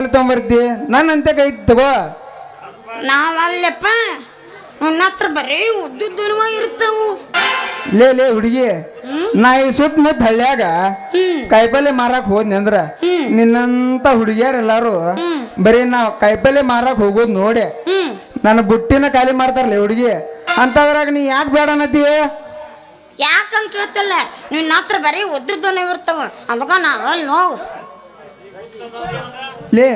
ತೊಗೊಂಬರ್ತಿ ನನ್ನಂತೆ ಕೈ ತಗೋ. ನಾವಲ್ಲಪ್ಪ, ನನ್ನ ಹತ್ರ ಬರೀ ಉದ್ದುದ್ದನು ಇರ್ತಾವು. ಲೇ ಹುಡುಗಿ, ನಾ ಈ ಸುತ್ತಮುತ್ತ ಹಳ್ಳ್ಯಾಗ ಕಾಯಿಪಲ್ಲೆ ಮಾರಕ್ ಹೋದ್ನಿ ಅಂದ್ರ ನಿನ್ನಂತ ಹುಡುಗಿಯರೆಲ್ಲಾರು ಬರೀ ನಾ ಕಾಯಿಪಲ್ಲೆ ಮಾರಕ್ ಹೋಗೋದ್ ನೋಡಿ ನನ್ನ ಬುಟ್ಟಿನ ಖಾಲಿ ಮಾಡ್ತಾರಲ್ಲ ಹುಡುಗಿ. ಅಂತದ್ರಾಗ ನೀ ಯಾಕೆ ಬೇಡ ಅನ್ನತಿ? ಯಾಕಂತ ಕೇಳ್ತಲ್ಲ, ನಿನ್ನ ಹತ್ರ ಬರೀ ಉದ್ದುದ್ದನು ಇರ್ತಾವ. ಅವಾಗ ನಾವಲ್ಲಿ ನೋವು ಲೇ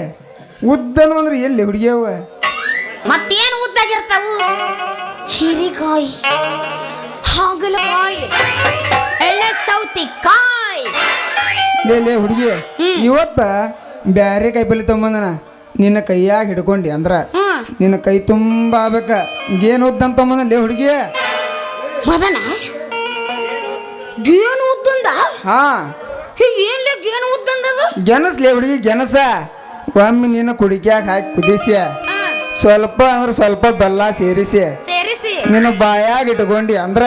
ಉದ್ದನು ಅಂದ್ರೆ ಎಲ್ಲಿ ಹುಡುಗಿಯವ? ಮತ್ತೇನು ಉದ್ದಾಗಿರ್ತಾವು? ಹೀರಿಕಾಯಿ, ಹಾಗಲಕಾಯಿ, ಎಳ್ಳೆ ಸೌತಿಕಾಯಿ. ಲೇ ಹುಡುಗಿ, ಇವತ್ತ ಬ್ಯಾರೆ ಕಾಯಿಪಲ್ಲೆ ತೊಗೊಂಬಂದನ ನಿನ್ನ ಕೈಯಾಗ ಹಿಡ್ಕೊಂಡಿ ಅಂದ್ರ ನಿನ್ನ ಕೈ ತುಂಬಾ ಆಗ್ಬೇಕ. ಗೇನು ಉದ್ದಂತ ತೊಗೊಂಬಂದ ಲೇ ಹುಡುಗಿ. ಮದನ ಗೇನು ಉದ್ದಂದ? ಹಾ, ಏನ್ಲೇ ಗೇನು ಉದ್ದಂದದ? ಗೆನಸ್ಲೇ ಹುಡುಗಿ, ಗೆನಸ. ಒಮ್ಮೆ ನಿನ್ನ ಕುಡಿಕ್ಯಾಗ ಹಾಕಿ ಕುದಿಸಿ ಸ್ವಲ್ಪ ಅಂದ್ರೆ ಸ್ವಲ್ಪ ಬೆಲ್ಲ ಸೇರಿಸಿ ನಿನ್ನ ಬಾಯಾಗ ಇಟ್ಕೊಂಡಿ ಅಂದ್ರ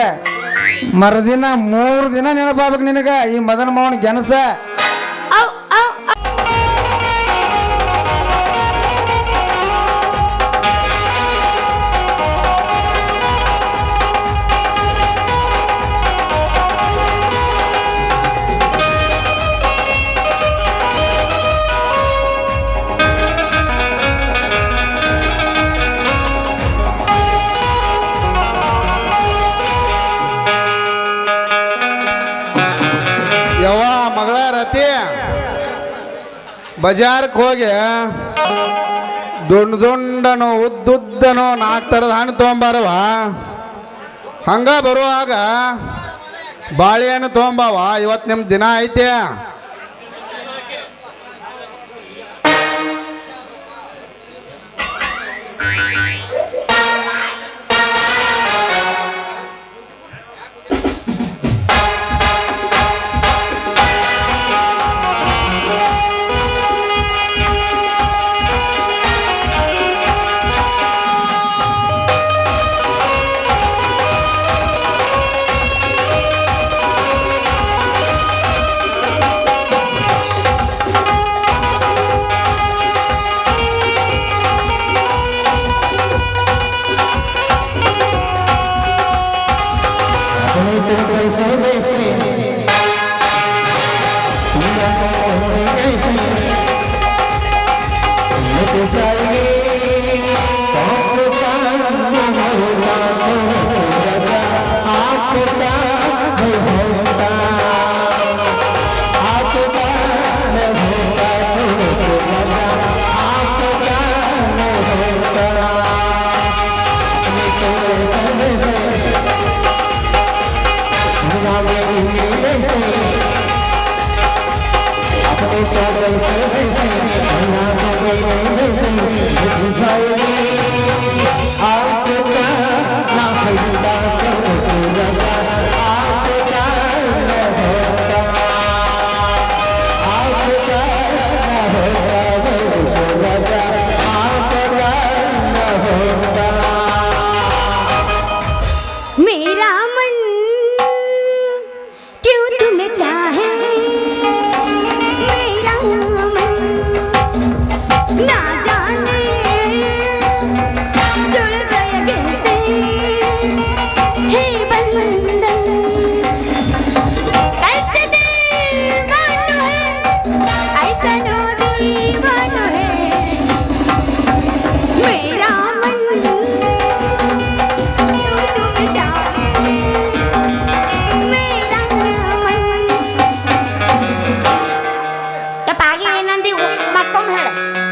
ಮರುದಿನ 3 ದಿನ ನೆನಪಾಗ್ಬೇಕು ನಿನಗ ಈ ಮದನ ಮಾವನ ಗೆನಸ. ಯವ್ವ ಮಗಳ ರತಿ, ಬಜಾರ್ಕ್ಕೆ ಹೋಗಿ ದುಂಡನೋ ಉದ್ದುದ್ದನೋ 4 ಥರದ ಹಣ್ಣು ತೊಗೊಂಬಾರವ. ಹಂಗ ಬರುವಾಗ ಬಾಳೆಹಣ್ಣು ತೊಗೊಂಬಾವ. ಇವತ್ತು ನಿಮ್ಮ ದಿನ ಐತೆ.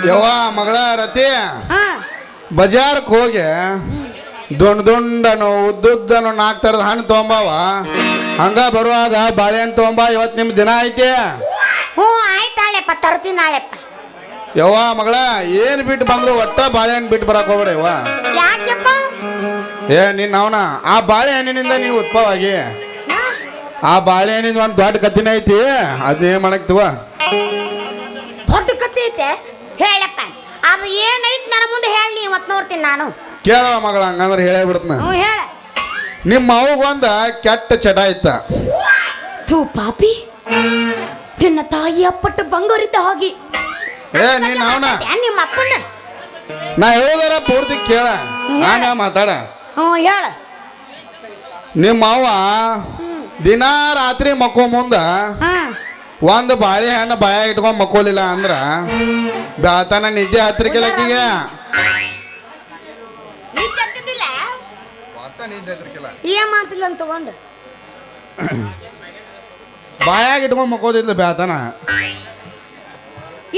ಯವ್ವ ಮಗಳ ರತಿ, ಬಜಾರ್ಕ್ಕೆ ಹೋಗಿ ದುಂಡನೋ ಉದ್ದುದ್ದನೋ 4 ಥರದ ಹಣ್ಣು ತೊಗೊಂಬಾವ. ಹಂಗ ಬರುವಾಗ ಬಾಳೆಹಣ್ಣು ತೊಗೊಂಬ. ಇವತ್ತು ನಿಮ್ಮ ದಿನ ಐತೆ. ಹ್ಞೂ ಆಯ್ತಾಳೆಪ್ಪ, ತರ್ತೀನಿ ನಾಳೆಪ್ಪ. ಯವ್ವ ಮಗಳ, ಏನು ಬಿಟ್ಟು ಬಂದ್ರು ಒಟ್ಟ ಬಾಳೆಹಣ್ಣು ಬಿಟ್ಟು ಬರಕ್ ಹೋಗ್ಬೇಡ ಯವ್ವ. ಯಾಕೆಪ್ಪ? ನಿನ್ನ ಅವನ ಆ ಬಾಳೆಹಣ್ಣಿನಿಂದ ನೀವು ಉತ್ಪವ ಆಗಿ ಆ ಬಾಳೆಹಣ್ಣಿಂದ ಒಂದು ದೊಡ್ಡ ಕತ್ತಿನ ಐತಿ. ಅದೇ ಮಾಡಕ್ತಿವ. ದೊಡ್ಡ ಕತ್ತಿ ಐತೆ? ಹೇಳಪ್ಪ, ಅದು ಏನೈತಿ ನನ್ನ ಮುಂದೆ ಹೇಳಿ, ಇವತ್ತು ನೋಡ್ತೀನಿ ನಾನು. ಕೇಳವ ಮಗಳ, ಹಂಗಂದ್ರೆ ಹೇಳೇ ಬಿಡ್ತನ. ಹೇಳ. ನಿಮ್ಮ ಅವ್ಗೊಂದ ಕೆಟ್ಟ ಚಟ ಇತ್ತ. ಥೂ ಪಾಪಿ, ನಿನ್ನ ತಾಯಿ ಅಪ್ಪಟ್ಟು ಬಂಗಾರಿದ್ದ ಹಾಗೆ. ಏ ನೀನ್ ಅವನ ನಿಮ್ಮ ಅಪ್ಪನ ನಾ ಹೇಳೋದಾರ ಪೂರ್ತಿ ಕೇಳ ಹಂಗ ಮಾತಾಡ ಹೇಳ ನಿಮ್ಮ ಅವ್ವ ದಿನ ರಾತ್ರಿ ಮಕ್ಕೋ ಮುಂದ ಒಂದು ಬಾಳೆಹಣ್ಣು ಬಾಯ ಇಟ್ಕೊಂಡ್ ಮಕ್ಕೋಲಿಲ್ಲ ಅಂದ್ರ ಬೆಳತನ ನಿದ್ದೆ ಹತ್ತಿರಕಿಲ್ಲಕ್ಕಿಗೆ ಏನ್ ಮಾಡ್ತಿಲ್ಲ ಅಂತ ತಗೊಂಡು ಬಾಯಾಗ ಇಟ್ಕೊಂಡ್ ಮಕ್ಕೋದಿಲ್ಲ ಬೆಳತನ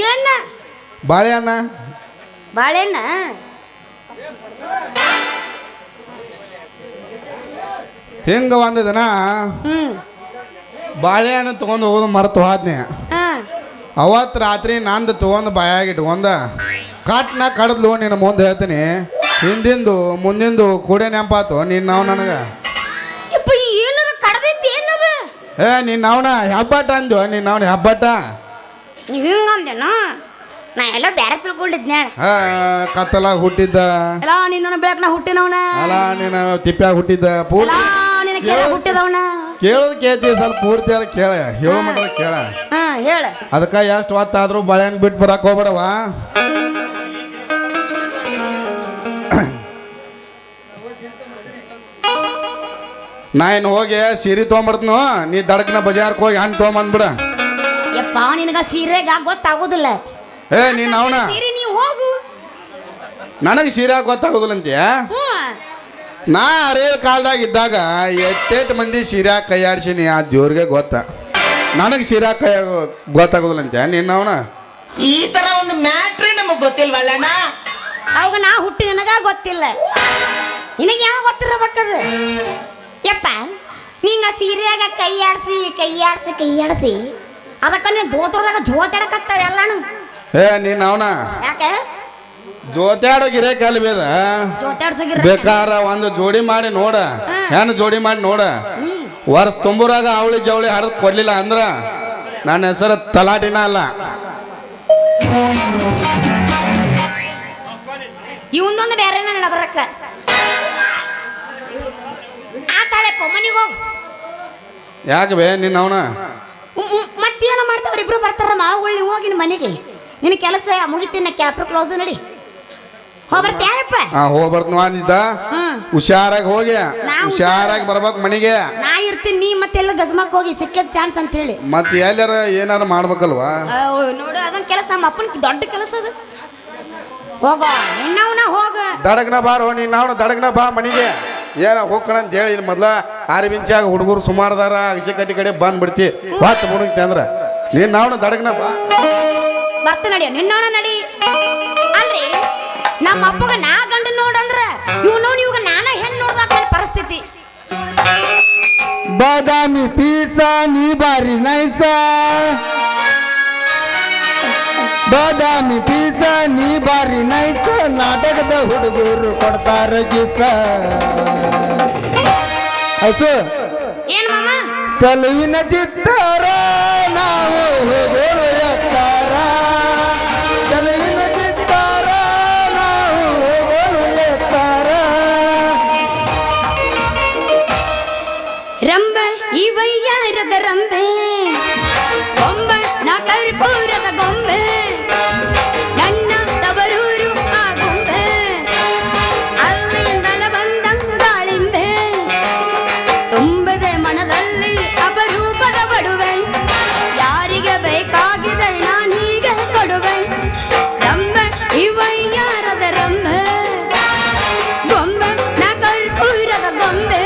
ಏನ ಬಾಳೆಹಣ್ಣ ಬಾಳೆಹಣ್ಣ ಹಿಂಗ ಒಂದು ದಿನ ಬಾಳೆಹಣ್ಣು ತಗೊಂಡು ಹೋಗೋದು ಮರೆತು ಹೋದ್ನೆ ಅವತ್ತು ರಾತ್ರಿ ನಂದು ತಗೊಂಡು ಬಾಯಾಗ ಇಟ್ಕೊಂಡ ಕಾಟ್ನ ಕಡದ್ಲು ನಿನ್ನ ಮುಂದೆ ಹೇಳ್ತೀನಿ ಹಿಂದಿಂದು ಮುಂದಿಂದು ಕೂಡೆ ನೆಂಪಾತು ನಿನ್ನ ನಾವು ನನಗೆ ಏನದ ಕಡದೈತಿ ಏನದ ಏ ನಿನ್ನ ಅವನ ಹೆಬ್ಬಟ್ಟ ಅಂದ್ಯೋ ನಿನ್ನ ಅವನ ಹೆಬ್ಬಟ್ಟ ನೀವ್ ಹಿಂಗಂದೇನು ನಾ ಎಲ್ಲ ಬೇರೆ ತಿಳ್ಕೊಂಡಿದ್ನ ಕತ್ತಲಾಗ ಹುಟ್ಟಿದ್ದ ಎಲ್ಲ ನಿನ್ನ ಬೆಳಕನ ಹುಟ್ಟಿನವನ ಅಲ್ಲ ನೀನು ತಿಪ್ಪ್ಯಾಗ ಹುಟ್ಟಿದ್ದ ಪೂರ್ತಿ ನಿನ್ನ ಕೆಳ ಹುಟ್ಟಿದವನ ಕೇಳೋದು ಕೇಳ್ತೀವಿ ಸ್ವಲ್ಪ ಪೂರ್ತಿ ಅದ ಕೇಳ ಹೇಳೋ ಮಟ್ಟ ಕೇಳ ಹೇಳ ಅದಕ್ಕೆ ಎಷ್ಟು ಹೊತ್ತಾದ್ರೂ ಬಾಳೆಹಣ್ಣು ಬಿಟ್ಟು ಬರಕ್ ಹೋಗ್ಬೇಡವ ನಾ ಇನ್ನು ಹೋಗಿ ಸೀರೆ ತೊಗೊಂಬರ್ತನು ನೀ ದಡಕ್ನ ಬಜಾರ್ಗೆ ಹೋಗಿ ಹಣ್ಣು ತೊಗೊಂಬಂದ್ಬಿಡ ಯಪ್ಪ ನಿನಗ ಸೀರೆಗ ಗೊತ್ತಾಗೋದಿಲ್ಲ ಏ ನೀನು ಅವನ ಸೀರೆ ನೀವು ಹೋಗು ನನಗೆ ಸೀರೆ ಗೊತ್ತಾಗೋದಿಲ್ಲ ಅಂತೀಯ ನಾ ಅರೇಲ್ ಕಾಲದಾಗ ಇದ್ದಾಗ ಎಷ್ಟೆಷ್ಟು ಮಂದಿ ಸೀರೆ ಕೈಯಾಡ್ಸೀನಿ ಆ ದೇವ್ರಿಗೆ ಗೊತ್ತ ನನಗೆ ಸೀರೆ ಕೈ ಗೊತ್ತಾಗೋದಿಲ್ಲ ಅಂತೀಯ ನೀನು ಅವನ ಈ ತರ ಒಂದು ಮ್ಯಾಟ್ರಿ ನಮಗ್ ಗೊತ್ತಿಲ್ವಲ್ಲಣ್ಣ ಅವಾಗ ನಾ ಹುಟ್ಟಿ ನನಗ ಗೊತ್ತಿಲ್ಲ ನಿನಗೆ ಯಾವ ಗೊತ್ತಿರಬೇಕದು ಯಪ್ಪ ನಿಂಗ ಸೀರೆಯಾಗ ಕೈ ಆಡ್ಸಿ ಅದಕ್ಕ ನೀನು ದೋತ್ರದಾಗ ಜೋತಾಡಕತ್ತಾವ ಎಲ್ಲಾನು ಏ ನೀನು ಅವನ ಯಾಕೆ ಜೋತ್ಯಾಡೋ ಗಿರೇಕ ಅಲ್ಲಿ ಬೇದ ಜೋತಾಡ್ಸೋಗಿರ ಬೇಕಾರ ಒಂದು ಜೋಡಿ ಮಾಡಿ ನೋಡ ಹೆಣ್ಣು ಜೋಡಿ ಮಾಡಿ ನೋಡ ವರ್ಷ ತುಂಬುರಾಗ ಅವಳಿ ಜವಳಿ ಹರಿದು ಕೊಡ್ಲಿಲ್ಲ ಅಂದ್ರ ನನ್ನ ಹೆಸರು ತಲಾಟಿನ ಅಲ್ಲ ಇವಂದೊಂದು ಬೇರೆ ನಡ ಬರಕ್ಕ ಆ ತಾಳೆಪ್ಪ ಮನಿಗೆ ಹೋಗು ಯಾಕೆ ಬೇ ನಿನ್ನ ಅವನ ಮತ್ತೇನ ಮಾಡ್ತಾವ್ರ ಇಬ್ರು ಬರ್ತಾರಮ್ಮ ಒಳ್ಳೆ ಹೋಗಿ ನಿನ್ನ ಮನೆಗೆ ನಿನ್ನ ಕೆಲಸ ಮುಗಿತಿನ ಕ್ಯಾಪ್ಟರ್ ಕ್ಲೋಸ್ ನಡಿ ಹೋಗ್ಬರ್ತೀಯಪ್ಪ ಹೋಗ್ಬರ್ತ ಅಂದಿದ್ದ ಹುಷಾರಾಗಿ ಹೋಗಿ ಹುಷಾರಾಗಿ ಬರ್ಬೇಕು ಮನೆಗೆ ನಾ ಇರ್ತೀನಿ ನೀ ಮತ್ತೆಲ್ಲ ಗಜಮಾಕ್ ಹೋಗಿ ಸಿಕ್ಕದ ಚಾನ್ಸ್ ಅಂತ ಹೇಳಿ ಮತ್ತೆ ಎಲ್ಲಾರ ಏನಾರ ಮಾಡ್ಬೇಕಲ್ವಾ ನೋಡು ಅದೊಂದು ಕೆಲಸ ನಮ್ಮ ಅಪ್ಪನ ದೊಡ್ಡ ಕೆಲಸ ಅದು ಹೋಗೋ ನಿನ್ನವನ ಹೋಗ ದಡಗ್ನ ಬಾರೋ ನೀನು ನಾವು ದಡಗ್ನ ಬಾ ಮನೆಗೆ ಏನ ಹೋಗ್ಕಣ ಅಂತ ಹೇಳಿ ಮೊದ್ಲ ಆರಿಬಿಂಚಾಗ ಹುಡುಗರು ಸುಮಾರದಾರ ಅಗಸಿ ಕಟ್ಟಿ ಕಡೆ ಬಂದ್ಬಿಡ್ತಿ ಹೊತ್ತು ಮುಡುಗ್ತಿ ಅಂದ್ರ ನೀನು ನಾವು ದಡಗ್ನ ಬಾ ಬರ್ತ ನಡಿಯ ನಿನ್ನವನ ನಡಿ ಅಲ್ರಿ ನಮ್ಮ ಅಪ್ಪಗ ನಾ ಗಂಡ ನೋಡಂದ್ರ ಇವಾಗ ನಾನ ಹೆಣ್ಣು ನೋಡ್ದಾಕ ಪರಿಸ್ಥಿತಿ ಬಾದಾಮಿ ಪೀಸ ನೀ ಬಾರಿ ನೈಸ ಬಾದಾಮಿ ಪೀಸ ನೀ ಬಾರಿ ನೈಸ ನಾಟಕದ ಹುಡುಗರು ಕೊಡ್ತಾರ ಗಿಸ ಹಸು ಏನ್ ಮಾಮ ಚಲುವಿನ ಚಿತ್ತಾರ ನಾವು ಹೋಗೋಣ ಎತ್ತಾರ ಚಲುವಿನ ಚಿತ್ತಾರ ನಾವು ಹೋಗೋಣ ಎತ್ತಾರ ರಂಬ ಇವಯ್ಯಾರದ ರಂಬೆ ಗೊಂಬ ನಾ ಕರ್ಪೂರದ ಗೊಂಬೆ ನನ್ನ ತವರೂರು ಆ ಗೊಂಬೆ ಅಲ್ಲಿಂದಲ ಬಂದಂಗಾಳಿಂಬೆ ತುಂಬದೆ ಮನದಲ್ಲಿ ಅಪರೂಪದ ಬಡುವೆ ಯಾರಿಗೆ ಬೇಕಾಗಿದೆ ನಾನೀಗ ಕೊಡುವೆ ರಂಬ ಇವಯ್ಯಾರದ ರಂಬೆ ಗೊಂಬ ನಾ ಕರ್ಪೂರದ ಗೊಂಬೆ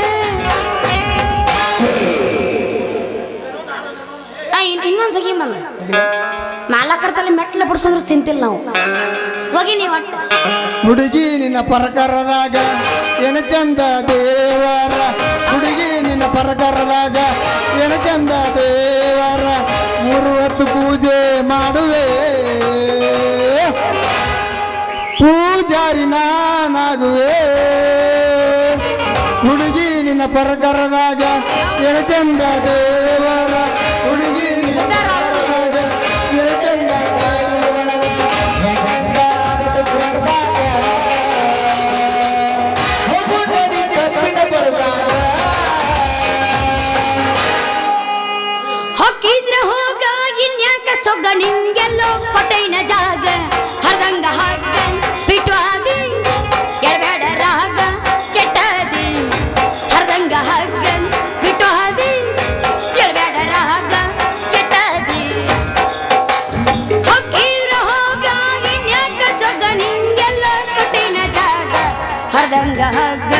ಇನ್ನೊಂದು ಹೋಗಿ ಮಮ್ಮ ಮಾಲಕರ್ತಲ್ಲಿ ಮೆಟ್ಲ ಬಿಡ್ಸ್ಕೊಂಡ್ರು ಚಿಂತಿಲ್ಲ ನಾವು ಹೋಗಿ ನೀವು ಒಟ್ಟು ಹುಡುಗಿ ನಿನ್ನ ಪರಕರದಾಗ ಏನ ಚಂದ ದೇವರ ಹುಡುಗಿ ನಿನ್ನ ಪರಕರದಾಗ ಏನ ಚಂದ ದೇವರ 3 ಹೊತ್ತು ಪೂಜೆ ಮಾಡುವೆ ಪೂಜಾರಿ ನಾನಾಗುವೆ ಹುಡುಗಿ ನಿನ್ನ ಪರಕರದಾಗ ಏನ ಚಂದ ದೇವರ ಹುಡುಗಿ ನಿನ್ನ ಪರಕರದಾಗ ಏನ ಚಂದ ಹೊಕ್ಕಿದ್ರ ಹೋಗ ಇನ್ಯಾಕ ಸೊಗ್ಗ ನಿಂಗೆಲ್ಲೋ ಕೊಟ್ಟೈನ ಜಾಗ ಮೃದಂಗ ಹಗ್ಗ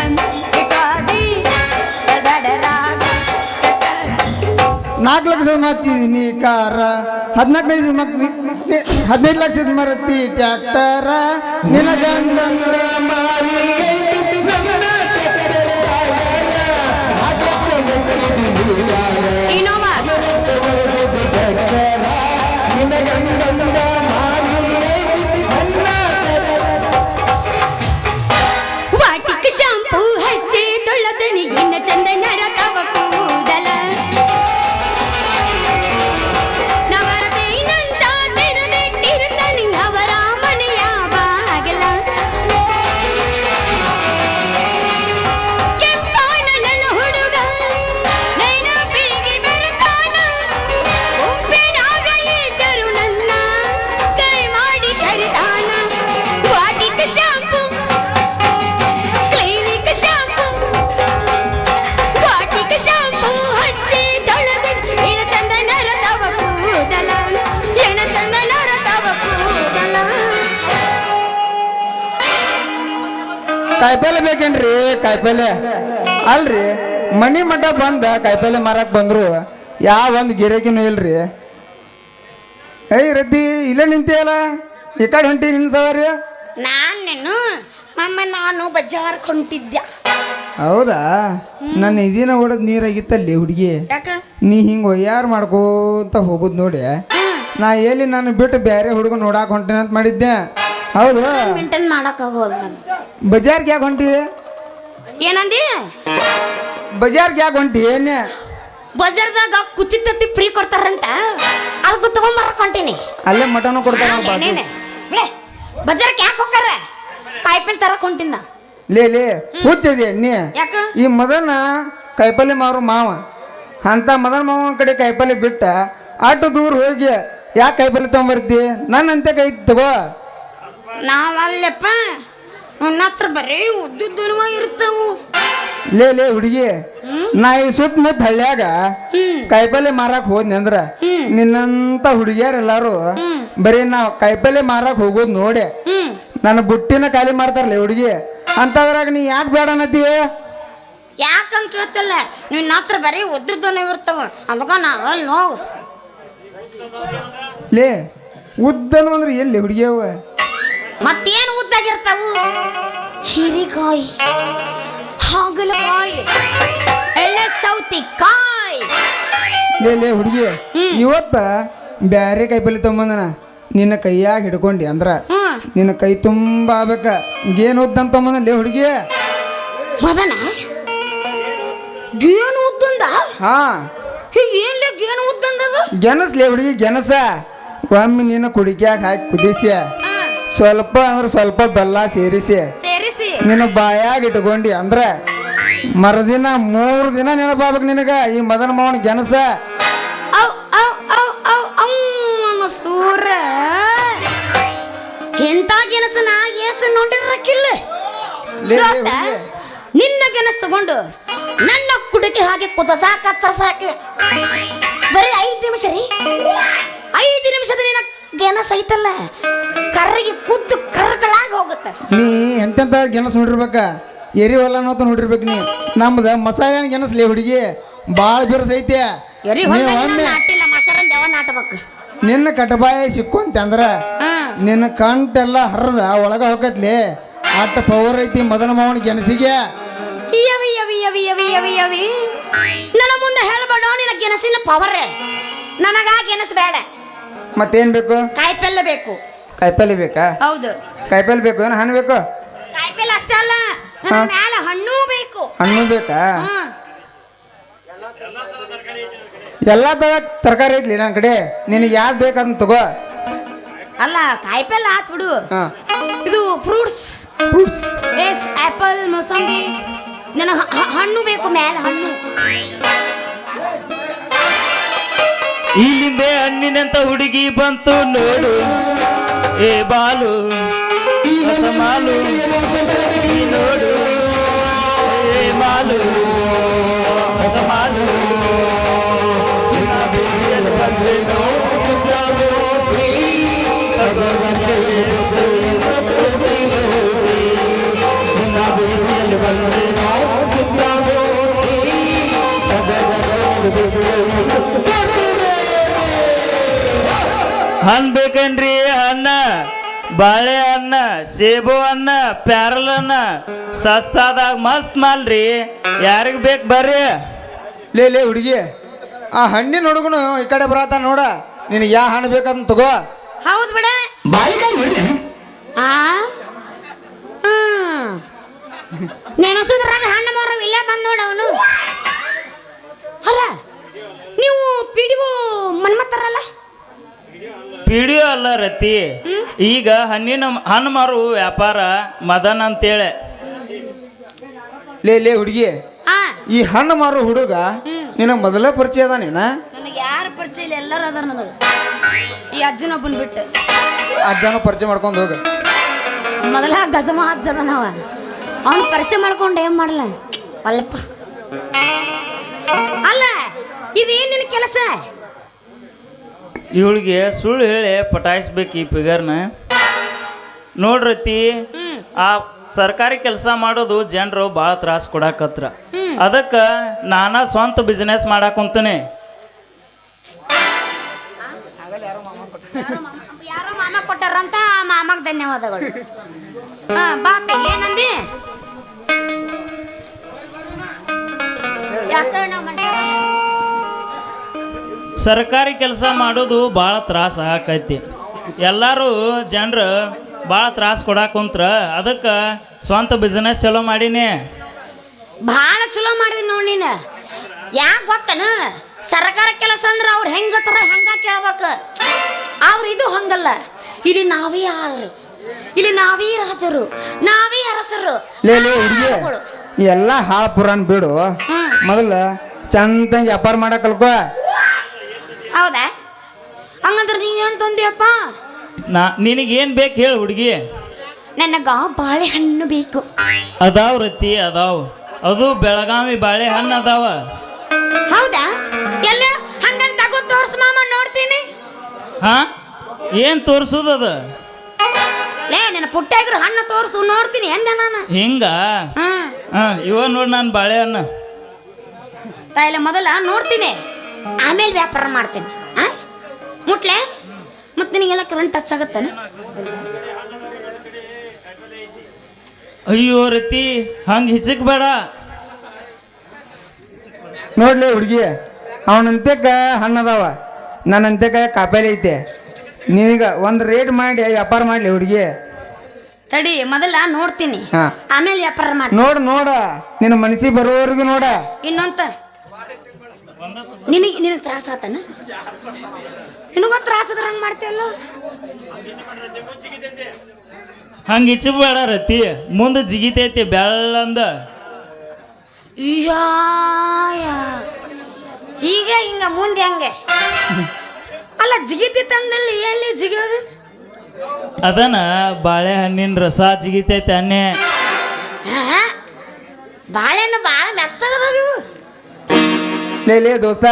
ಇಟ್ವಾದಿ ರಾಗ 4 ಲಕ್ಷ ಮಾಡ್ತಿದ್ದೀನಿ ಕಾರ 15 ಲಕ್ಷದ ಮರತಿ ಟ್ರ್ಯಾಕ್ಟರ ನಿನ್ನ ಗಂಡಂದ್ರ ಮಾರಿ ಇನ್ನೋವಾ ವಾಟಿಕ ಶಾಂಪೂ ಹಚ್ಚಿ ತೊಳ್ಳದನಿ ಇನ್ನ ಚಂದ ನರಕವ ಕೂದಲ ನವರದೇನಂತ ತೆರೆದಿಟ್ಟಿರುತ್ತಾನೆ ಅವರ ಮನೆಯ ಬಾಗಲ ಕೆಂಪಾನ ನನ್ನ ಹುಡುಗ ನೆನಪಿಗೆ ಬರ್ತಾನ ಗುಂಪಿನಾಗ ಇದ್ದರು ನನ್ನ ಕೈ ಮಾಡಿ ಕರೆದಾನ ವಾಟಿಕ ಶಾಂಪೂ ಕ್ಲಿನಿಕ್ ಶಾಂಪೂ ವಾಟಿಕ ಶಾಂಪೂ ಹಚ್ಚಿ ತೊಳೆದು ಏನ ಚಂದ ನರತವ ಕೂದಲ ಏನ ಚಂದ ನರತವ ಕೂದಲ ಕಾಯಿಪಲ್ಲೆ ಬೇಕೇನ್ರಿ ಕಾಯಿಪಲ್ಲೆ ಅಲ್ರಿ ಮನಿ ಮಠ ಬಂದ ಕಾಯಿಪಲ್ಲೆ ಮಾರಕ್ ಬಂದ್ರು ಯಾವ ಒಂದು ಗಿರಾಕಿನೂ ಇಲ್ರಿ ಏಯ್ ರದ್ದಿ ಇಲ್ಲೇ ನಿಂತಿಯಲ್ಲ ಈ ಕಡೆ ಹೊಂಟಿ ನಿನ್ ಸವಾರಿ ನಾನು ನಾನು ಬಜಾರ್ ಕೊಂಟಿದ್ದೆ ಹೌದಾ ನನ್ನ ಇದಿನ ಹೊಡೆದ್ ನೀರಾಗಿತ್ತಲ್ಲಿ ಹುಡುಗಿ ಯಾಕ ನೀ ಹಿಂಗೆ ಒಯ್ಯಾರು ಮಾಡ್ಕೋತ ಹೋಗುದು ನೋಡಿ ನಾ ಎಲ್ಲಿ ನಾನು ಬಿಟ್ಟು ಬೇರೆ ಹುಡುಗ ನೋಡಾಕ್ ಹೊಂಟೇನೆ ಅಂತ ಮಾಡಿದ್ದೆ ಹೌದು ಮೇಂಟೈನ್ ಮಾಡಕ್ ಆಗೋಲ್ಲ ನಾನು ಬಜಾರ್ಗೆ ಯಾಕೆ ಹೊಂಟಿ ಏನಂದಿ ಬಜಾರ್ಗೆ ಯಾಕೆ ಹೊಂಟಿ ಏನೇ ಬಜಾರ್ದಾಗ ಕುಚಿತತ್ತಿ ಫ್ರೀ ಕೊಡ್ತಾರಂತ ಅದಕ್ಕೂ ತಗೊಂಬರ್ಕೊಂತೀನಿ ಅಲ್ಲೇ ಮಟನು ಕೊಡ್ತಾರ ಬಜಾರ್ಗೆ ಯಾಕೆ ಹೋಗಾರ ಕಾಯಿಪಲ್ಲೆ ತರಕ್ ಹೊಂಟಿನ ನಾ. ಲೇ ಹುಚ್ಚಿದೆ ನೀ ಯಾಕ ಈ ಮದನ ಕಾಯಿಪಲ್ಲೆ ಮಾರು ಮಾವ ಅಂತ ಮದನ ಮಾವನ ಕಡೆ ಕಾಯಿಪಲ್ಲೆ ಬಿಟ್ಟ ಅಷ್ಟು ದೂರ ಹೋಗಿ ಯಾಕೆ ಕಾಯಿಪಲ್ಲೆ ತಗೊಂಬರ್ತಿ ನನ್ನಂತೆ ಕೈ ತಗೋ ನಾವಲ್ಲಪ್ಪ ನನ್ನ ಹತ್ರ ಬರೀ ಉದ್ದುದ್ದನುವ ಇರ್ತಾವು ಲೇ ಹುಡುಗಿ ನಾ ಈ ಸುತ್ತಮುತ್ತ ಹಳ್ಳ್ಯಾಗ ಕಾಯಿಪಲ್ಲೆ ಮಾರಕ್ ಹೋದ್ನಿ ಅಂದ್ರ ನಿನ್ನಂತ ಹುಡುಗಿಯರ್ ಎಲ್ಲಾರು ಬರೀ ನಾವ್ ಕಾಯಿಪಲ್ಲೆ ಮಾರಕ್ ಹೋಗೋದ್ ನೋಡಿ ನನ್ನ ಬುಟ್ಟಿನ ಖಾಲಿ ಮಾಡ್ತಾರಲ್ಲ ಹುಡುಗಿ ಅಂತದ್ರಾಗ ನೀ ಯಾಕೆ ಬೇಡ ಅನ್ನತಿ ಯಾಕಂತ ಕೇಳ್ತಲ್ಲ ನಿನ್ನ ಹತ್ರ ಬರೀ ಉದ್ದುದ್ದನು ಇರ್ತಾವ ಅವಾಗ ನಾವಲ್ಲಿ ನೋವು ಲೇ ಉದ್ದನು ಅಂದ್ರೆ ಎಲ್ಲಿ ಹುಡುಗಿಯವ ಮತ್ತೇನು ಉದ್ದಾಗಿರ್ತಾವು ಹೀರಿಕಾಯಿ ಹಾಗಲಕಾಯಿ ಎಳ್ಳೆ ಸೌತಿಕಾಯಿ ಲೇ ಹುಡುಗಿ ಇವತ್ತ ಬ್ಯಾರೆ ಕಾಯಿಪಲ್ಲೆ ತಗೊಂಬಂದನ ನಿನ್ನ ಕೈಯಾಗ ಹಿಡ್ಕೊಂಡಿ ಅಂದ್ರ ನಿನ್ನ ಕೈ ತುಂಬ ಆಗ್ಬೇಕ ಏನು ಉದ್ದಂತ ತಗೊಂಬಂದ ಲೇ ಹುಡುಗಿ ಮದನ ಗೇನು ಉದ್ದಂದ ಹಾ ಏನ್ಲೇ ಗೇನು ಉದ್ದಂದದ ಗೆನಸ್ಲೇ ಹುಡುಗಿ ಗೆನಸ ಒಮ್ಮೆ ನೀನು ಕುಡಿಕ್ಯಾಗ ಹಾಕಿ ಕುದಿಸಿ ಸ್ವಲ್ಪ ಅಂದ್ರೆ ಸ್ವಲ್ಪ ಬೆಲ್ಲ ಸೇರಿಸಿ ಸೇರಿಸಿ ನಿನ್ನ ಬಾಯಾಗ ಇಟ್ಕೊಂಡಿ ಅಂದ್ರ ಮರುದಿನ 3 ದಿನ ನೆನಪಾಗ್ಬೇಕು ನಿನಗ ಈ ಮದನ ಮಾವನ ಗೆನಸ ಔ ಔ ಔ ಔ ಅಮ್ಮ ಸೂರ ಎಂತ ಗೆನಸ ನಾ ಏಸು ನೋಡಿರಕ್ಕಿಲ್ಲ ಲೇ ದೋಸ್ತ, ಹುಡುಗಿ. ನಿನ್ನ ಗೆನಸ್ ತಗೊಂಡು ನನ್ನ ಕುಡಿಕೆ ಹಾಗೆ ಕುದಸಾಕ ತರ್ಸಾಕೆ ಬರೀ 5 ನಿಮಿಷ ರೀ 5 ನಿಮಿಷದ ನಿನ್ನ ಗೆನಸ್ ಐತಲ್ಲ ಕರ್ರಿಗೆ ಕುದ್ದು ಕರ್ಗಳಾಗಿ ಹೋಗುತ್ತೆ ನೀ ಎಂತೆಂತ ಗೆನಸ್ ನೋಡಿರ್ಬೇಕ ಎರಿ ಹೊಲ ಅನ್ನೋತ ನೋಡಿರ್ಬೇಕು ನೀ ನಮ್ದ ಮಸಾಲೆ ಗೆನಸ್ಲೇ ಹುಡುಗಿ ಭಾಳ ಬಿರುಸೈತೆ ಎರಿ ನೀ ಹೊಲ್ದಾಗ ಒಮ್ಮೆ ನಾಟಿಲ್ಲ ಮಸರನ್ ದೇವ ನಾಟಬೇಕು ನಿನ್ನ ಕಟಬಾಯ ಸಿಕ್ಕೊಂತ ಅಂದ್ರ ನಿನ್ನ ಕಂಟೆಲ್ಲ ಹರಿದ ಒಳಗ ಹೋಗತ್ಲಿ ಅಟ್ಟ ಪವರ್ ಐತಿ ಮದನ ಮಾವನ ಗೆನಸಿಗೆ ಯವಿ ಯವಿ ಯವಿ ಯವಿ ಯವಿ ಯವಿ ನನ್ನ ಮುಂದೆ ಹೇಳ್ಬೇಡ ನಿನ್ನ ಗೆಣಸಿನ ಪವರ್ ನನಗ ಗೆಣಸು ಬೇಡ ಮತ್ತೇನ್ ಬೇಕು ಕಾಯಿಪಲ್ಲೆ ಬೇಕು ಕಾಯಿಪಲ್ಲೆ ಬೇಕಾ ಹೌದು ಕಾಯಿಪಲ್ಲೆ ಬೇಕು ಏನು ಹಣ್ಣು ಬೇಕು ಕಾಯಿಪಲ್ಲೆ ಅಷ್ಟೇ ಅಲ್ಲ ನನ್ನ ಮ್ಯಾಲ ಹಣ್ಣು ಬೇಕು ಹಣ್ಣು ಬೇಕಾ ಹ್ಮ್. ಎಲ್ಲ ತರ ತರಕಾರಿ ಐತ್ಲಿ ನನ್ನ ಕಡೆ ನಿನಗೆ ಯಾವ್ದು ಬೇಕಂತ ತಗೋ ಅಲ್ಲ ಕಾಯಿಪಲ್ಲೆ ಆತ್ ಬಿಡು ಹಾ ಇದು ಫ್ರೂಟ್ಸ್ ಫ್ರೂಟ್ಸ್ ಎಸ್ ಆಪಲ್ ಮೊಸಂಬಿ ನನ್ನ ಹಣ್ಣು ಬೇಕು ಮ್ಯಾಲ ಹಣ್ಣು ಇಲ್ಲಿಂದೆ ಹಣ್ಣಿನಂತ ಹುಡುಗಿ ಬಂತು ನೋಡು ಏ ಬಾಲು ಹೊಸ ಮಾಲು ಈ ನೋಡು ಏ ಮಾಲು ಹೊಸ ಮಾಲು ನಿನ್ನ ಬೀದಿಯಲ್ಲಿ ಬಂದೆ ನೋಡು ನೋಡಿ, ತಗೊಳ್ಳುವಂತೆ ನಿನ್ನ ಹಣ್ಣು ಬೇಕೇನ್ರಿ? ಹಣ್ಣ ಬಾಳೆ ಹಣ್ಣ, ಸೇಬು ಹಣ್ಣ, ಪ್ಯಾರಲ್ ಹಣ್ಣ ಸಸ್ತಾದಾಗ ಮಸ್ತ್ ಮಾಲ್ರಿ. ಯಾರಿಗೆ ಬೇಕು ಬರ್ರಿ. ಲೇ ಹುಡುಗಿ, ಆ ಹಣ್ಣಿನ ಹುಡುಗನು ಈ ಕಡೆ ಬರತ್ತ ನೋಡ. ನಿನಗೆ ಯಾವ ಹಣ್ಣು ಬೇಕಂತ ತಗೋ. ಹೌದು ಬಿಡ. ಆ ನೆನಸುದ್ರಾಗ ಹಣ್ಣು ಮಾರೋ ಇಲ್ಲೇ ಬಂದ್ ನೋಡ ಅವನು. ಅಲ್ಲ ನೀವು ಪಿಡಿವು ಮನ್ಮತ್ತಾರಲ್ಲ? ಪಿಡಿಯೋ ಅಲ್ಲ ರತಿ, ಈಗ ಹಣ್ಣು ಮಾರು ವ್ಯಾಪಾರ ಮದನ್ ಅಂತೇಳಿ. ಲೇ ಹುಡುಗಿ, ಈ ಹಣ್ಣು ಮಾರೋ ಹುಡುಗ ನಿನಗೆ ಮೊದಲೇ ಪರಿಚಯ ಅದ? ನನಗೆ ಯಾರ ಪರಿಚಯ ಇಲ್ಲ, ಎಲ್ಲರೂ ಅದಾರ ನನಗೆ. ಈ ಅಜ್ಜನೊಬ್ಬನ್ ಬಿಟ್ಟು ಅಜ್ಜನ ಪರಿಚಯ ಮಾಡ್ಕೊಂಡು ಹೋಗ. ಮೊದಲ ಗಜಮ ಅಜ್ಜದ ನಾವ ಅವನು ಪರಿಚಯ ಮಾಡ್ಕೊಂಡು ಏನ್ ಮಾಡಲ್ಲ ಅಲ್ಲಪ್ಪ. ಅಲ್ಲ ಇದೇನ್ ನಿನ್ನ ಕೆಲಸ? ಇವಳಿಗೆ ಸುಳ್ಳು ಹೇಳಿ ಪಟಾಯಿಸ್ಬೇಕು ಈ ಫಿಗರ್ನ. ನೋಡ್ರತಿ, ಆ ಸರ್ಕಾರಿ ಕೆಲಸ ಮಾಡೋದು ಜನರು ಭಾಳ ತ್ರಾಸ ಕೊಡಾಕತ್ರ. ಅದಕ್ಕೆ ನಾನಾ ಸ್ವಂತ ಬಿಸ್ನೆಸ್ ಮಾಡಾಕುಂತೀನಿ. ಯಾರೋ ಮಾಮ ಕೊಟ್ಟಾರಂತ ಆ ಮಾಮಾಗ ಧನ್ಯವಾದಗಳು. ಬಾಪ ಏನಂದಿ? ಸರ್ಕಾರಿ ಕೆಲಸ ಮಾಡೋದು ಭಾಳ ತ್ರಾಸ ಆಕೈತಿ. ಎಲ್ಲರೂ ಜನರು ಭಾಳ ತ್ರಾಸ ಕೊಡಾಕುಂತ್ರ. ಅದಕ್ಕೆ ಸ್ವಂತ ಬಿಸ್ನೆಸ್ ಚಲೋ ಮಾಡೀನಿ. ಭಾಳ ಚಲೋ ಮಾಡಿದಿ ನೋಡಿ ನೀನು. ಯಾಕೆ ಗೊತ್ತನ? ಸರ್ಕಾರ ಕೆಲಸ ಅಂದ್ರೆ ಅವ್ರು ಹೆಂಗತ್ತಾರ ಹಂಗ ಕೇಳ್ಬೇಕು. ಆದ್ರೆ ಇದು ಹಂಗಲ್ಲ. ಇಲ್ಲಿ ನಾವೇ ಯಾರು, ಇಲ್ಲಿ ನಾವೇ ರಾಜರು, ನಾವೇ ಅರಸರು. ಲೇ ಹುಡುಗಿ, ಎಲ್ಲ ಹಾಳು ಪುರಾಣ ಬಿಡು. ಮೊದಲ ಚಂದಂಗೆ ವ್ಯಾಪಾರ ಮಾಡಕ್ ಕಲ್ಕೋ. ಹೌದಾ? ಹಂಗಂದ್ರೆ ನೀ ಏನ್ ತಂದಿಯಪ್ಪ? ನಿನಗೇನು ಬೇಕು ಹೇಳು ಹುಡುಗಿ. ನನಗ ಬಾಳೆಹಣ್ಣು ಬೇಕು. ಅದಾವ ರತಿ, ಅದಾವ. ಅದು ಬೆಳಗಾವಿ ಬಾಳೆಹಣ್ಣು ಅದಾವ. ಹೌದಾ? ಎಲ್ಲ ಹಂಗಂತ ತಗೋ ತೋರ್ಸ್ ಮಾಮ, ನೋಡ್ತೀನಿ. ಹಾ, ಏನು ತೋರಿಸೋದದ? ಲೇ ನನ್ನ ಪುಟ್ಟಾಗಿರೋ ಹಣ್ಣು ತೋರಿಸು, ನೋಡ್ತೀನಿ ಎಂದ ನಾನು. ಹಿಂಗ? ಇವ ನೋಡಿ ನಾನು ಬಾಳೆಹಣ್ಣು ತಾಯಿಲ್ಲ, ಮೊದಲ ನೋಡ್ತೀನಿ, ಆಮೇಲೆ ವ್ಯಾಪಾರ ಮಾಡ್ತೀನಿ. ಮುಟ್ಲೆ ಮತ್ತೆ ನಿನಗೆಲ್ಲ ಕರೆಂಟ್ ಟಚ್ ಆಗತ್ತಾನ? ಅಯ್ಯೋ ರತಿ, ಹಂಗೆ ಹಿಚಕ್ ಬೇಡ. ನೋಡ್ಲಿ ಹುಡುಗಿ, ಅವನಂತೆಕ ಹಣ್ಣದಾವ, ನನ್ನಂತೆಕ ಕಾಪೇಲಿ ಐತೆ. ನಿನಗ ಒಂದು ರೇಟ್ ಮಾಡಿ ವ್ಯಾಪಾರ ಮಾಡ್ಲಿ ಹುಡುಗಿ. ತಡಿ, ಮೊದಲ ನೋಡ್ತೀನಿ, ಆಮೇಲೆ ವ್ಯಾಪಾರ ಮಾಡಿ. ನೋಡ ನಿನ್ನ ಮನಸ್ಸಿಗೆ ಬರೋವರೆಗೂ ನೋಡ. ಇನ್ನೊಂತ ನಿನಗೆ ತ್ರಾಸ ಆತನ? ನಿನಗೊಂದು ತ್ರಾಸ ಅದ್ರ ಹಂಗೆ ಮಾಡ್ತೀವಲ್ಲ. ಹಂಗೆ ಹಿಚಕ್ ಬೇಡ ರತಿ, ಮುಂದೆ ಜಿಗಿತೈತಿ ಬೆಳ್ಳಂದ. ಈಗ ಹಿಂಗ ಮುಂದೆ ಹಂಗೆ ಅಲ್ಲ ಜಿಗಿತಂದಲ್ಲಿ ಎಲ್ಲಿ ಜಿಗೋದು? ಅದನ್ನ ಬಾಳೆಹಣ್ಣಿನ ರಸ ಜಿಗಿತೈತೆ ಅನ್ನೆ. ಬಾಳೆಹಣ್ಣು ಭಾಳ ಮೆತ್ತಗದಾವ ಇವು. ಲೇ ದೋಸ್ತ,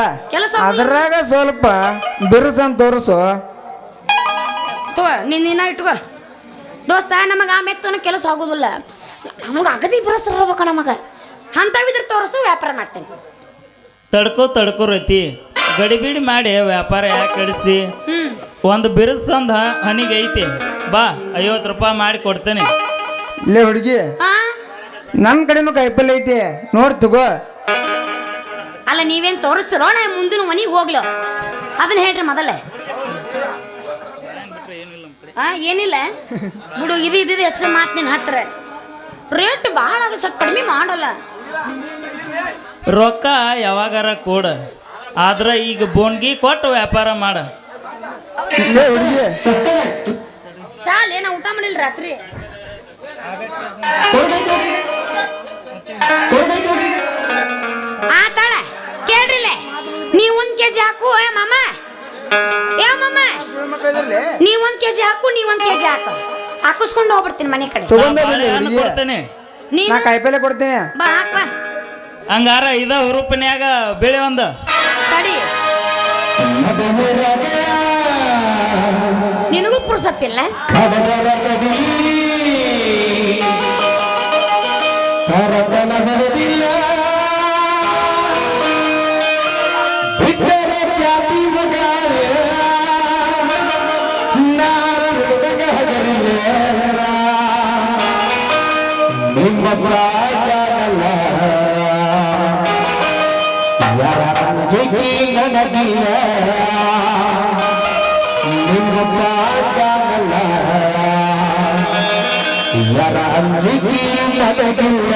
ಅದ್ರಾಗ ಸ್ವಲ್ಪ ಬಿರುಸಂತ ತೋರಿಸು. ನಿನ್ನ ಇಟ್ಕೋ ದೋಸ್ತ. ನಮಗೆ ಆ ಮೆತ್ತನ ಕೆಲಸ ಆಗೋದಿಲ್ಲ, ನಮಗೆ ಅಗದಿ ಬಿರುಸಿರ್ಬೇಕು. ನಮಗೆ ಅಂಥವಿದ್ರೆ ತೋರಿಸು, ವ್ಯಾಪಾರ ಮಾಡ್ತೇನೆ. ತಡ್ಕೋ ರತಿ, ಗಡಿಬಿಡಿ ಮಾಡಿ ವ್ಯಾಪಾರ ಯಾಕೆ ಕಡಿಸಿ. ಒಂದು ಬಿರುಸಂದ ಹನಿಗೆ ಐತಿ, ಬಾ 50 ರೂಪಾಯಿ ಮಾಡಿ ಕೊಡ್ತೇನೆ. ಲೇ ಹುಡುಗಿ, ನನ್ನ ಕಡೆನೂ ಕಾಯಿಪಲ್ಲೆ ಐತಿ, ನೋಡಿ ತಗೋ. ಅಲ್ಲ ನೀವೇನು ತೋರಿಸ್ತಿರೋ? ನಾ ಮುಂದಿನ ಮನೆಗೆ ಹೋಗ್ಲು, ಅದನ್ನ ಹೇಳ್ರಿ ಮೊದಲೇ. ಏನಿಲ್ಲ ಬಿಡು, ಇದು ಹೆಚ್ಚು ಮಾತು ನಿನ್ನ ಹತ್ರ. ರೇಟ್ ಭಾಳ ಆಗ, ಸ್ವಲ್ಪ ಕಡಿಮೆ ಮಾಡಲ್ಲ. ರೊಕ್ಕ ಯಾವಾಗಾರ ಕೊಡ, ಆದ್ರೆ ಈಗ ಬೋನ್ಗಿ ಕೊಟ್ಟು ವ್ಯಾಪಾರ ಮಾಡ. ತಾಲ್ ಏನ ಊಟ ಮಾಡಿಲ್ಲ ರಾತ್ರಿ? ಆತಾಳ ಕೇಳ್ರಿಲ್ಲ, ನೀವ್ 1 kg ಹಾಕು. ಮಾಮ ನೀವ್ 1 kg ಹಾಕು, ನೀವ್ 1 kg ಹಾಕು, ಹಾಕಿಸ್ಕೊಂಡು ಹೋಗ್ಬಿಡ್ತೀನಿ ಮನೆ ಕಡೆ. ಕೊಡ್ತೇನೆ, ನಾ ಕಾಯಿಪಲ್ಲೆ ಕೊಡ್ತೀನಿ. ಬಾ ಹಾಕ್ ಬಾ. ಹಂಗಾರ ಇದ ಹುರುಪಿನ್ಯಾಗ ಬೆಳೆ ಒಂದು ತಡಿ, ನಿನಗೂ ಪುರ್ಸತ್ತಿಲ್ಲ. ಪಾದನಲ್ಲ ಯಾರ ಅಂಜಿಕೆ ನನಗಿಲ್ಲ ನಿಮ್ಮ ಪಾದನಲ್ಲ ಯಾರ ಅಂಜಿಕೆ ನನಗಿಲ್ಲ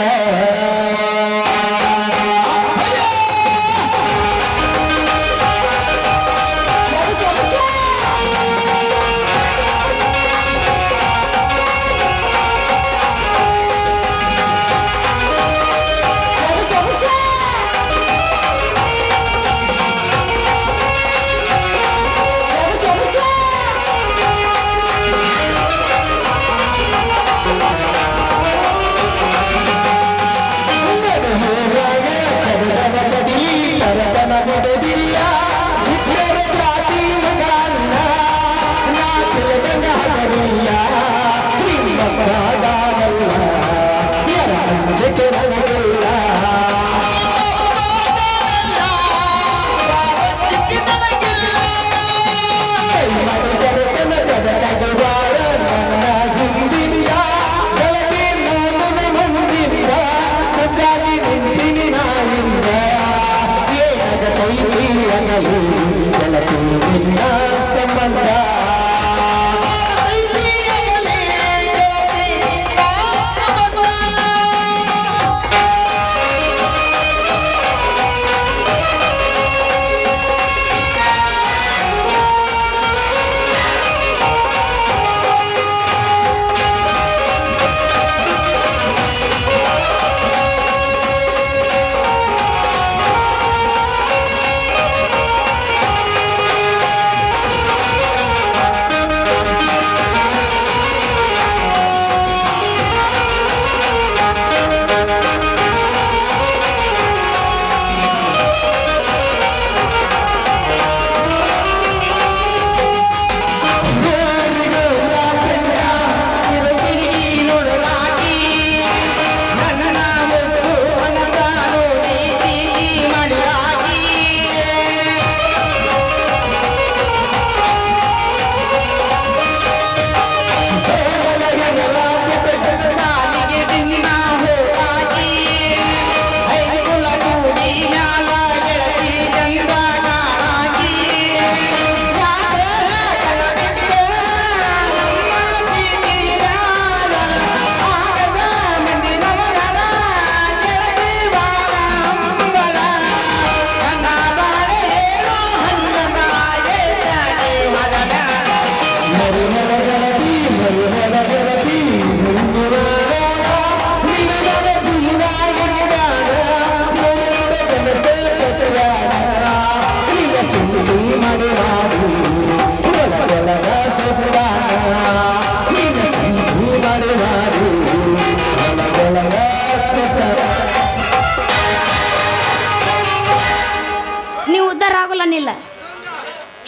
ನೀವು ಉದ್ಧಾರ ಆಗೋಲ್ಲ ನಿಲ್ಲ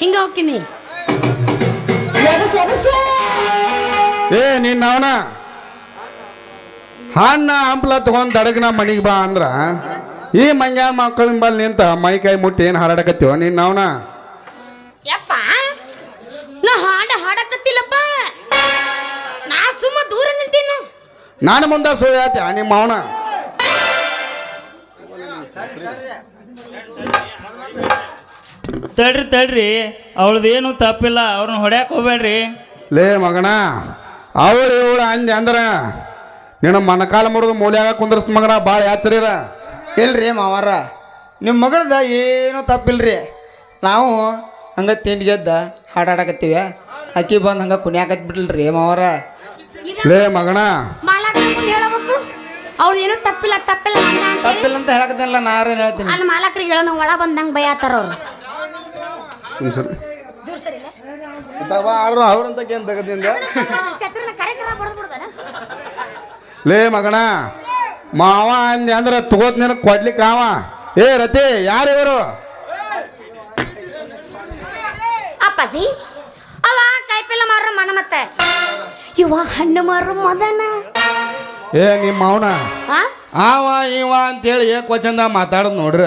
ಹಿಂಗ ಹೋಗ್ತೀನಿ ಏ ನಿನ್ನ ಅವನ ಹಣ್ಣ ಹಂಪ್ಲ ತಗೊಂಡ್ ದಡಗನ ಮನಿಗೆ ಬಾ ಅಂದ್ರ ಈ ಮಂಗ್ಯಾನ ಮಕ್ಕಳ ಬಲ್ ನಿಂತ ಮೈ ಕೈ ಮುಟ್ಟಿ ಏನು ಹಾರಾಡಕತ್ತೀವ ನಿನ್ನ ಅವನ ಯಪ್ಪ ನಾ ಹಾಡಕತ್ತಿಲ್ಲಪ್ಪ ನಾ ಸುಮ್ಮ ದೂರ ನಿಂತೀನು ನಾನು ಮುಂದೆ ಸುಳ್ಳು ನಿಮ್ಮ ಅವನ ತಡ್ರಿ ಅವಳದೇನು ತಪ್ಪಿಲ್ಲ ಅವ್ರನ್ನ ಹೊಡ್ಯಾಕ್ ಹೋಗ್ಬೇಡ್ರಿ. ಲೇ ಮಗನ ಅವಳು ಇವಳು ಅಂದೆ ಅಂದ್ರ ನಿನ್ನ ಮನಕಾಲ ಮುರಿದು ಮೂಲ್ಯಾಗ ಕುಂದ್ರಸ್ ಮಗನ ಭಾಳ ಯಾಚರಿರ. ಇಲ್ರಿ ಮಾವಾರ ನಿಮ್ಮ ಮಗಳದ ಏನೂ ತಪ್ಪಿಲ್ರಿ. ನಾವು ಹಂಗೆ ತಿಂಡಿಗೆದ್ದ ಹಾಡಾಡಕತ್ತೀವಿ, ಅಕ್ಕಿ ಬಂದು ಹಂಗೆ ಕುಣಿಯಾಕತ್ ಬಿಡ್ಲ್ರಿ ಮಾವಾರ. ಲೇ ಮಗನ ಮಾಲಾಕ್ರ ಮುಂದೆ ಹೇಳಬೇಕು ಅವಳು ಏನೂ ತಪ್ಪಿಲ್ಲ ತಪ್ಪಿಲ್ಲ ಅಂತ ಹೇಳಕತ್ತಿಲ್ಲ, ನಾರೇನು ಹೇಳ್ತೀನಿ. ಅಲ್ಲಿ ಮಾಲಾಕ್ರಿಗೆ ಹೇಳೋಣ ಒಳ ಬಂದಂಗೆ ಬೈಯಾತಾರ ಅವ್ರು. ಅವ್ರಂತ ಏನ್ ತಗದಿಂದ ಛತ್ರನ ಕರೆಕ್ಟರ ಬಡ್ದ್ಬಿಡ್ದಾನ. ಲೇ ಮಗನ ಮಾವ ಅಂದೆ ಅಂದ್ರೆ ತಗೋತ್ ನಿನಗೆ ಕೊಡ್ಲಿಕ್ಕೆ ಅವ. ಏ ರತಿ ಯಾರು ಇವರು? ಅಪ್ಪಾಜಿ ಅವ ಕಾಯಿಪಲ್ಲೆ ಮಾರೋ ಮನ ಮತ್ತೆ ಇವ ಹಣ್ಣು ಮಾರೋ ಮದನ. ಏ ನಿಮ್ಮ ಅವನ ಅವ ಇವ ಅಂತೇಳಿ ಏಕವಚನದ ಮಾತಾಡೋದು ನೋಡ್ರ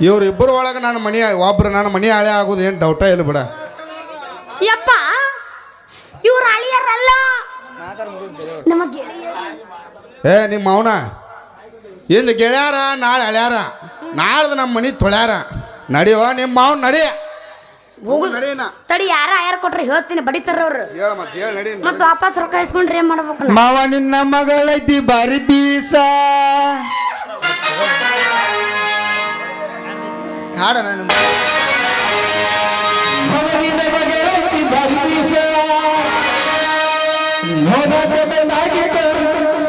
ಇವ್ರಿಬ್ಬರು ಒಳಗೆ ನನ್ನ ಮನಿ ಒಬ್ರು ನನ್ನ ಮನಿ ಹಳೆ ಆಗೋದು ಏನು ಡೌಟ ಇಲ್ಲ ಬಿಡ. ಯಪ್ಪ ಇವ್ರ ಅಳಿಯರಲ್ಲ ನಮ್ಮ ಗೆಳೆಯರು. ಏ ನಿಮ್ಮ ಅವನ ಇಂದು ಗೆಳ್ಯಾರ ನಾಳೆ ಅಳ್ಯಾರ ನಾಳ್ದು ನಮ್ಮ ಮನೆ ತೊಳ್ಯಾರ ನಡಿಯವ ನಿಮ್ಮ ಮಾವನ್ ನಡಿ ಹೋಗುದು ನಡೀನ ತಡಿ ಯಾರ ಕೊಟ್ರೆ ಹೇಳ್ತೀನಿ ಬಡಿತಾರ ಅವ್ರು ಹೇಳ ಮತ್ತೆ ಹೇಳಿ ನಡಿ ಮತ್ತ ವಾಪಸ್ ರೊಕ್ಕ ಇಸ್ಕೊಂಡ್ರಿ ಏನ್ ಮಾಡ್ಬೇಕು ನಾ? ಮಾವ ನಿನ್ನ ಮಗಳೈತಿ ಬಾರಿ ಬೀಸ ಹಾಡ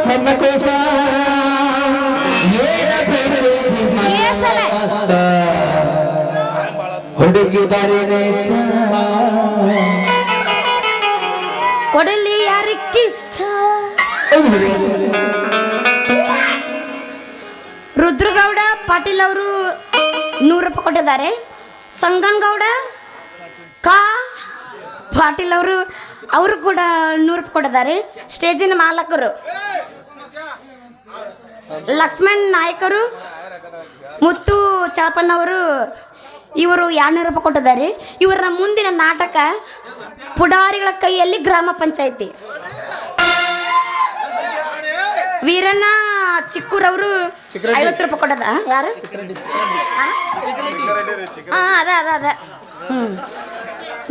ಸಣ್ಣ ಕೋಸ ಏ ಸಲ ಹುಡುಗಿ ಬಾರಿ ಕೊಡಲಿ ಯಾರ ಕಿಸ್ಸ ರುದ್ರಗೌಡ ಪಾಟೀಲ್ ಅವರು 100 ರೂಪಾಯಿ ಕೊಟ್ಟಿದ್ದಾರೆ. ಸಂಗನಗೌಡ ಕಾ ಪಾಟೀಲ್ ಅವರು ಕೂಡ 100 ರೂಪಾಯಿ ಕೊಟ್ಟಿದ್ದಾರೆ. ಸ್ಟೇಜಿನ ಮಾಲಕರು ಲಕ್ಷ್ಮಣ್ ನಾಯಕರು ಮುತ್ತು ಚಳಪಣ್ಣವರು ಇವರು 200 ರೂಪಾಯಿ ಕೊಟ್ಟಿದ್ದಾರೆ. ಇವರ ಮುಂದಿನ ನಾಟಕ ಪುಡಾರಿಗಳ ಕೈಯಲ್ಲಿ ಗ್ರಾಮ ಪಂಚಾಯಿತಿ. ವೀರಣ್ಣ ಚಿಕ್ಕೂರವರು 50 ರೂಪಾಯಿ ಕೊಟ್ಟದ. ಯಾರು ಅದ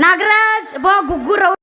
ನಾಗರಾಜ್ ಗುಗ್ಗೂರವ್ರು